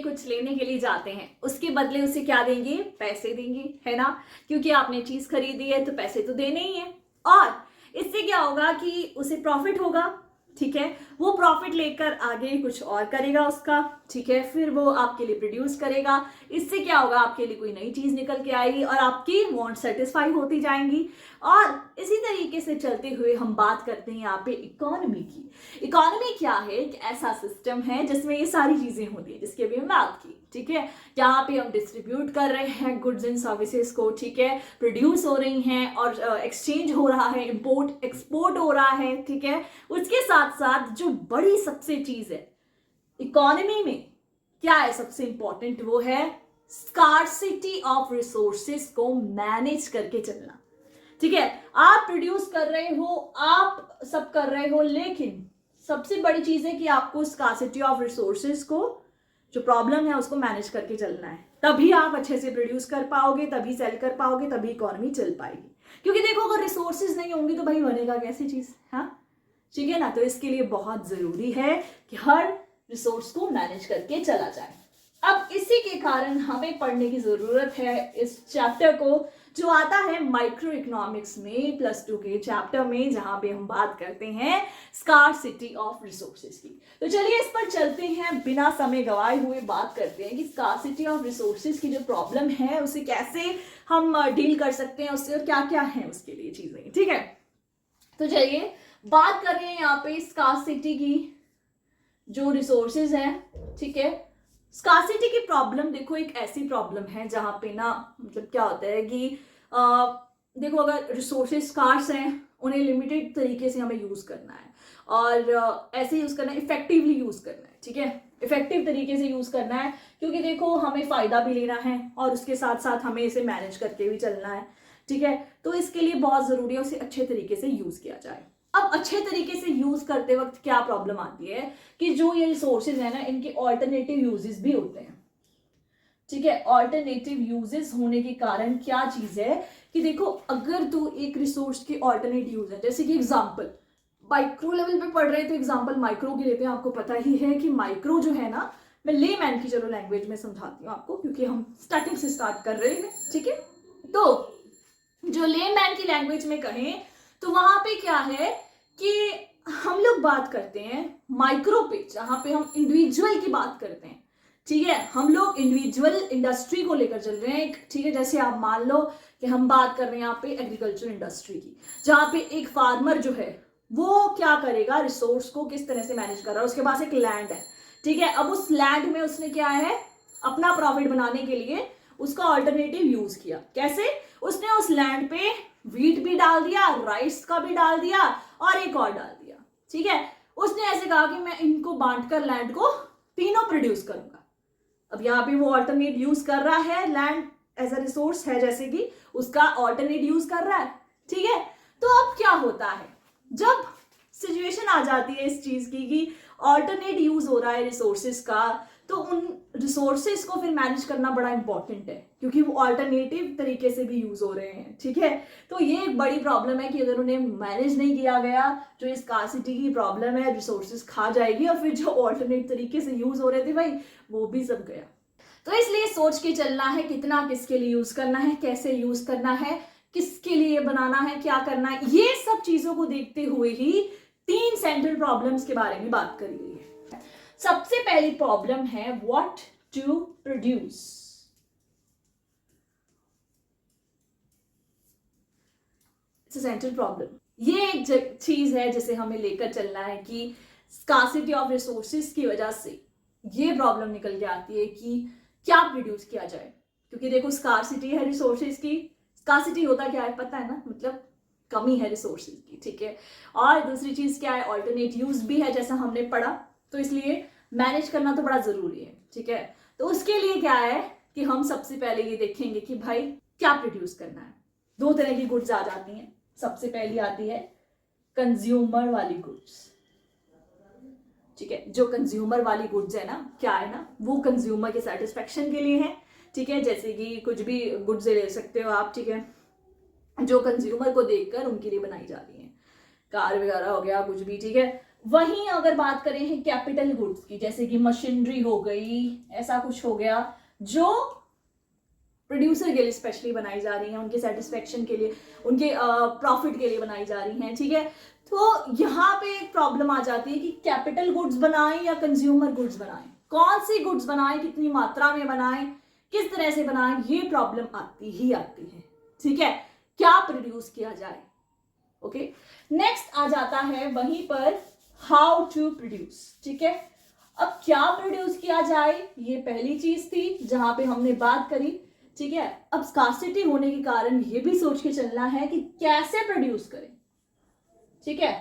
कुछ लेने के लिए जाते हैं, उसके बदले उसे क्या देंगे? पैसे देंगे, है ना? क्योंकि आपने चीज खरीदी है तो पैसे तो देने ही है। और इससे क्या होगा कि उसे प्रॉफिट होगा, ठीक है? वो प्रॉफिट लेकर आगे कुछ और करेगा उसका, ठीक है? फिर वो आपके लिए प्रोड्यूस करेगा। इससे क्या होगा? आपके लिए कोई नई चीज निकल के आएगी और आपकी वांट सेटिस्फाई होती जाएंगी। और इसी तरीके से चलते हुए हम बात करते हैं यहाँ पे इकोनॉमी की। इकोनॉमी क्या है? एक ऐसा सिस्टम है जिसमें ये सारी चीजें होती है जिसकी अभी हम बात की, ठीक है? जहाँ पे हम डिस्ट्रीब्यूट कर रहे हैं गुड्स एंड सर्विसेज को, ठीक है? प्रोड्यूस हो रही हैं और एक्सचेंज हो रहा है, इंपोर्ट एक्सपोर्ट हो रहा है, ठीक है? उसके साथ साथ जो बड़ी सबसे चीज है इकोनॉमी में, क्या है सबसे इंपॉर्टेंट? वो है स्कार्सिटी ऑफ रिसोर्सेज को मैनेज करके चलना, ठीक है? आप प्रोड्यूस कर रहे हो, आप सब कर रहे हो, लेकिन सबसे बड़ी चीज है कि आपको स्कार्सिटी ऑफ रिसोर्सेज को, जो प्रॉब्लम है उसको मैनेज करके चलना है। तभी आप अच्छे से प्रोड्यूस कर पाओगे, तभी सेल कर पाओगे, तभी इकोनॉमी चल पाएगी। क्योंकि देखो अगर रिसोर्सेज नहीं होंगी तो भाई बनेगा कैसी चीज? हाँ, ठीक है ना? तो इसके लिए बहुत जरूरी है कि हर रिसोर्स को मैनेज करके चला जाए। अब इसी के कारण हमें पढ़ने की जरूरत है इस चैप्टर को, जो आता है माइक्रो इकोनॉमिक्स में +2 के चैप्टर में, जहां पे हम बात करते हैं स्कार्सिटी ऑफ रिसोर्सेज की। तो चलिए इस पर चलते हैं, बिना समय गवाए हुए बात करते हैं कि स्कार्सिटी ऑफ रिसोर्सेज की जो प्रॉब्लम है उसे कैसे हम डील कर सकते हैं उससे, और क्या क्या है उसके लिए चीजें, ठीक है? तो चलिए बात कर रहे हैं यहाँ पे स्कार्सिटी की, जो रिसोर्सेज है, ठीक है? स्कार्सिटी की प्रॉब्लम देखो एक ऐसी प्रॉब्लम है जहां पे ना, मतलब क्या होता है कि देखो अगर रिसोर्सेज स्कार्स हैं उन्हें लिमिटेड तरीके से हमें यूज करना है, और ऐसे यूज करना है, इफेक्टिवली यूज करना है, ठीक है? इफेक्टिव तरीके से यूज करना है, क्योंकि देखो हमें फायदा भी लेना है और उसके साथ साथ हमें इसे मैनेज करके भी चलना है, ठीक है? तो इसके लिए बहुत जरूरी है उसे अच्छे तरीके से यूज किया जाए। अब अच्छे तरीके से यूज करते वक्त क्या प्रॉब्लम आती है कि जो ये रिसोर्सेज है ना, इनके ऑल्टरनेटिव यूजेस भी होते हैं, ठीक है? ऑल्टरनेटिव यूजेस होने के कारण क्या चीज है कि देखो अगर तो एक रिसोर्स के ऑल्टरनेट यूज है, जैसे कि एग्जांपल माइक्रो लेवल पे पढ़ रहे हैं तो एग्जांपल माइक्रो की लेते हैं। आपको पता ही है कि माइक्रो जो है ना, मैं लेमैन की चलो लैंग्वेज में समझाती हूँ आपको, क्योंकि हम स्टार्टिंग से स्टार्ट कर रहे हैं, ठीक है? तो जो लेमैन की लैंग्वेज में कहें तो वहां पे क्या है कि हम लोग बात करते हैं माइक्रो पे, जहां पे हम इंडिविजुअल की बात करते हैं, ठीक है? हम लोग इंडिविजुअल इंडस्ट्री को लेकर चल रहे हैं, ठीक है? जैसे आप मान लो कि हम बात कर रहे हैं यहाँ पे एग्रीकल्चर इंडस्ट्री की, जहां पे एक फार्मर जो है वो क्या करेगा, रिसोर्स को किस तरह से मैनेज कर रहा है। उसके पास एक लैंड है, ठीक है? अब उस लैंड में उसने क्या है, अपना प्रॉफिट बनाने के लिए उसका ऑल्टरनेटिव यूज किया। कैसे? उसने उस लैंड पे व्हीट भी डाल दिया, राइस का भी डाल दिया और एक और डाल दिया, ठीक है? उसने ऐसे कहा कि मैं इनको बांटकर लैंड को तीनों प्रोड्यूस करूंगा। अब यहाँ पे वो ऑल्टरनेट यूज कर रहा है, लैंड एज अ रिसोर्स है जैसे कि, उसका ऑल्टरनेट यूज कर रहा है, ठीक है? तो अब क्या होता है जब सिचुएशन आ जाती है इस चीज की कि ऑल्टरनेट यूज हो रहा है रिसोर्सेज का, तो उन रिसोर्सेज को फिर मैनेज करना बड़ा इंपॉर्टेंट है, क्योंकि वो ऑल्टरनेटिव तरीके से भी यूज हो रहे हैं, ठीक है? तो ये एक बड़ी प्रॉब्लम है कि अगर उन्हें मैनेज नहीं किया गया, जो इस स्कार्सिटी की प्रॉब्लम है, रिसोर्सेज खा जाएगी और फिर जो ऑल्टरनेट तरीके से यूज हो रहे थे भाई, वो भी सब गया। तो इसलिए सोच के चलना है कितना किसके लिए यूज करना है, कैसे यूज करना है, किसके लिए बनाना है, क्या करना है, ये सब चीजों को देखते हुए ही 3 सेंट्रल प्रॉब्लम्स के बारे में बात करी गई है। सबसे पहली प्रॉब्लम है what to produce. It's a central problem. ये एक चीज है जिसे हमें लेकर चलना है कि स्कार्सिटी ऑफ रिसोर्सेज की वजह से ये प्रॉब्लम निकल के आती है कि क्या प्रोड्यूस किया जाए। क्योंकि देखो स्कार्सिटी है रिसोर्सेज की, स्कार्सिटी होता क्या है पता है ना, मतलब कमी है रिसोर्सेज की, ठीक है? और दूसरी चीज क्या है, ऑल्टरनेट यूज भी है जैसा हमने पढ़ा, तो इसलिए मैनेज करना तो बड़ा जरूरी है, ठीक है? तो उसके लिए क्या है कि हम सबसे पहले ये देखेंगे कि भाई क्या प्रोड्यूस करना है। 2 तरह की गुड्स आ जाती हैं। सबसे पहली आती है कंज्यूमर वाली गुड्स, ठीक है? जो कंज्यूमर वाली गुड्स है ना, क्या है ना, वो कंज्यूमर के सेटिस्फेक्शन के लिए है, ठीक है? जैसे कि कुछ भी गुड्स ले सकते हो आप, ठीक है? जो कंज्यूमर को देखकर उनके लिए बनाई जाती है, कार वगैरह हो गया कुछ भी, ठीक है? वहीं अगर बात करें हैं कैपिटल गुड्स की, जैसे कि मशीनरी हो गई, ऐसा कुछ हो गया जो प्रोड्यूसर के लिए स्पेशली बनाई जा रही हैं, उनके सेटिस्फेक्शन के लिए, उनके प्रॉफिट के लिए बनाई जा रही हैं, ठीक है। तो यहाँ पे एक प्रॉब्लम आ जाती है कि कैपिटल गुड्स बनाएं या कंज्यूमर गुड्स बनाएं, कौन सी गुड्स बनाएं, कितनी मात्रा में बनाएं, किस तरह से बनाएं, ये प्रॉब्लम आती ही आती है, ठीक है। क्या प्रोड्यूस किया जाए, ओके। नेक्स्ट आ जाता है वहीं पर हाउ टू प्रोड्यूस, ठीक है। अब क्या प्रोड्यूस किया जाए, ये पहली चीज थी जहां पे हमने बात करी, ठीक है। अब स्कार्सिटी होने के कारण ये भी सोच के चलना है कि कैसे प्रोड्यूस करें, ठीक है।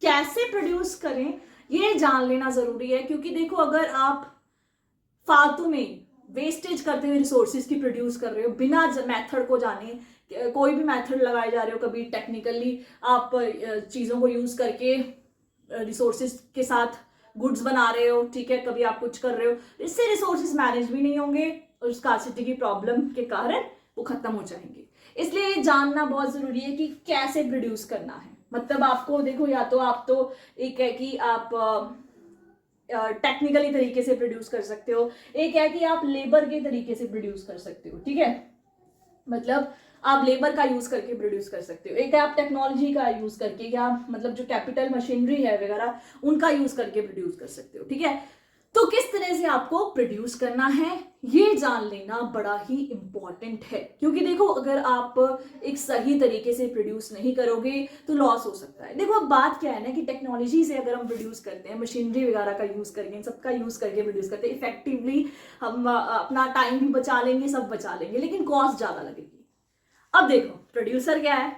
कैसे प्रोड्यूस करें ये जान लेना जरूरी है, क्योंकि देखो अगर आप फालतू में वेस्टेज करते हुए रिसोर्सेज की प्रोड्यूस कर रहे हो बिना मेथड को जाने, कोई भी मेथड लगाए जा रहे हो, कभी टेक्निकली आप चीज़ों को यूज करके रिसोर्सेज के साथ गुड्स बना रहे हो, ठीक है, कभी आप कुछ कर रहे हो, इससे रिसोर्सेज मैनेज भी नहीं होंगे और स्कार्सिटी की प्रॉब्लम के कारण वो खत्म हो जाएंगे। इसलिए ये जानना बहुत जरूरी है कि कैसे प्रोड्यूस करना है। मतलब आपको देखो, या तो आप तो एक है कि आप टेक्निकली तरीके से प्रोड्यूस कर सकते हो, एक है कि आप लेबर के तरीके से प्रोड्यूस कर सकते हो, ठीक है। मतलब आप लेबर का यूज करके प्रोड्यूस कर सकते हो, एक है आप टेक्नोलॉजी का यूज करके, या मतलब जो कैपिटल मशीनरी है वगैरह उनका यूज करके प्रोड्यूस कर सकते हो, ठीक है। तो किस तरह से आपको प्रोड्यूस करना है ये जान लेना बड़ा ही इंपॉर्टेंट है, क्योंकि देखो अगर आप एक सही तरीके से प्रोड्यूस नहीं करोगे तो लॉस हो सकता है। देखो अब बात क्या है ना कि टेक्नोलॉजी से अगर हम प्रोड्यूस करते हैं, मशीनरी वगैरह का यूज करके, इन सबका यूज करके प्रोड्यूस करते हैं, इफेक्टिवली हम अपना टाइम भी बचा लेंगे, सब बचा लेंगे, लेकिन कॉस्ट ज्यादा लगेगी। अब देखो प्रोड्यूसर क्या है,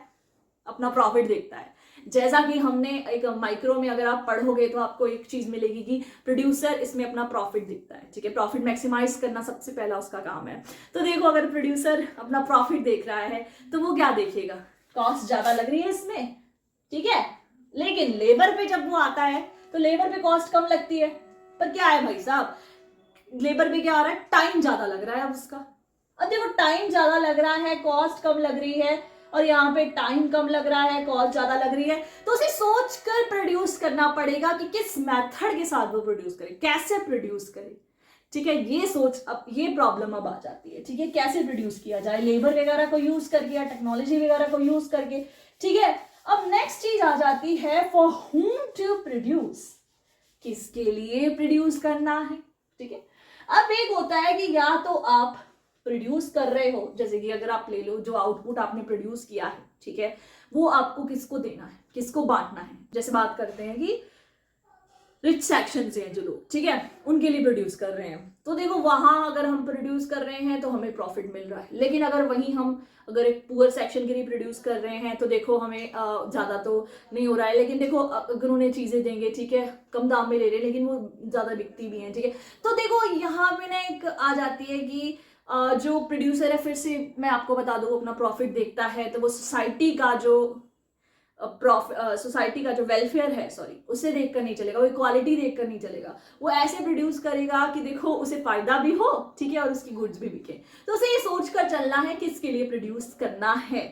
अपना प्रॉफिट देखता है। जैसा कि हमने एक माइक्रो में अगर आप पढ़ोगे तो आपको एक चीज मिलेगी कि प्रोड्यूसर इसमें अपना प्रॉफिट दिखता है, ठीक है। प्रॉफिट मैक्सिमाइज करना सबसे पहला उसका काम है। तो देखो अगर प्रोड्यूसर अपना प्रॉफिट देख रहा है तो वो क्या देखेगा, कॉस्ट ज्यादा लग रही है इसमें, ठीक है। लेकिन लेबर पे जब वो आता है तो लेबर पे कॉस्ट कम लगती है, पर क्या है भाई साहब, लेबर पे क्या आ रहा है, टाइम ज्यादा लग रहा है अब उसका। अब देखो टाइम ज्यादा लग रहा है, कॉस्ट कम लग रही है, और यहाँ पे टाइम कम लग रहा है, कॉस्ट ज्यादा लग रही है, तो उसे सोच कर प्रोड्यूस करना पड़ेगा कि किस मेथड के साथ वो प्रोड्यूस करे, कैसे प्रोड्यूस करे, ठीक है। ये सोच, अब ये प्रॉब्लम अब आ जाती है, ठीक है, कैसे प्रोड्यूस किया जाए, लेबर वगैरह को यूज करके या टेक्नोलॉजी वगैरह को यूज करके, ठीक है। अब नेक्स्ट चीज आ जाती है फॉर whom टू प्रोड्यूस, किसके लिए प्रोड्यूस करना है, ठीक है। अब एक होता है कि या तो आप प्रोड्यूस कर रहे हो, जैसे कि अगर आप ले लो जो आउटपुट आपने प्रोड्यूस किया है, ठीक है, वो आपको किसको देना है, किसको बांटना है। जैसे बात करते हैं कि रिच सेक्शन से हैं जो लोग, ठीक है, उनके लिए प्रोड्यूस कर रहे हैं, तो देखो वहां अगर हम प्रोड्यूस कर रहे हैं तो हमें प्रॉफिट मिल रहा है। लेकिन अगर वहीं हम अगर एक पुअर सेक्शन के लिए प्रोड्यूस कर रहे हैं तो देखो हमें ज्यादा तो नहीं हो रहा है, लेकिन देखो अगर उन्हें चीजें देंगे, ठीक है, कम दाम में ले रहे हैं लेकिन वो ज्यादा बिकती भी हैं, ठीक है। तो देखो यहाँ पे ना एक आ जाती है कि जो प्रोड्यूसर है, फिर से मैं आपको बता दूं, अपना प्रॉफिट देखता है, तो वो सोसाइटी का जो सोसाइटी का जो वेलफेयर है, सॉरी, उसे देखकर नहीं चलेगा, वो इक्वालिटी देखकर नहीं चलेगा, वो ऐसे प्रोड्यूस करेगा कि देखो उसे फायदा भी हो, ठीक है, और उसकी गुड्स भी बिके। तो उसे ये सोच कर चलना है किसके लिए प्रोड्यूस करना है,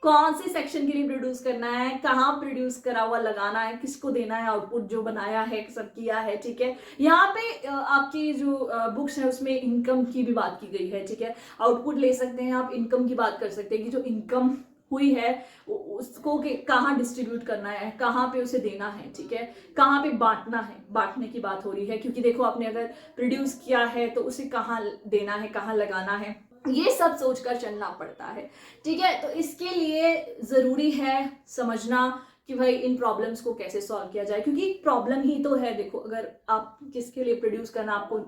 कौन से सेक्शन के लिए प्रोड्यूस करना है, कहाँ प्रोड्यूस करा हुआ लगाना है, किसको देना है, आउटपुट जो बनाया है, सब किया है, ठीक है। यहाँ पे आपकी जो बुक्स है उसमें इनकम की भी बात की गई है, ठीक है। आउटपुट ले सकते हैं आप, इनकम की बात कर सकते हैं कि जो इनकम हुई है उसको कहाँ डिस्ट्रीब्यूट करना है, कहाँ पे उसे देना है, ठीक है, कहाँ पे बांटना है, बांटने की बात हो रही है, क्योंकि देखो आपने अगर प्रोड्यूस किया है तो उसे कहाँ देना है, कहाँ लगाना है, ये सब सोचकर चलना पड़ता है, ठीक है। तो इसके लिए जरूरी है समझना कि भाई इन प्रॉब्लम्स को कैसे सॉल्व किया जाए, क्योंकि प्रॉब्लम ही तो है। देखो अगर आप किसके लिए प्रोड्यूस करना, आपको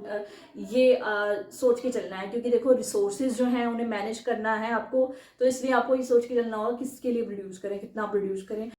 ये सोच के चलना है, क्योंकि देखो रिसोर्सेज जो हैं उन्हें मैनेज करना है आपको, तो इसलिए आपको ये सोच के चलना होगा किसके लिए प्रोड्यूस करें, कितना प्रोड्यूस करें।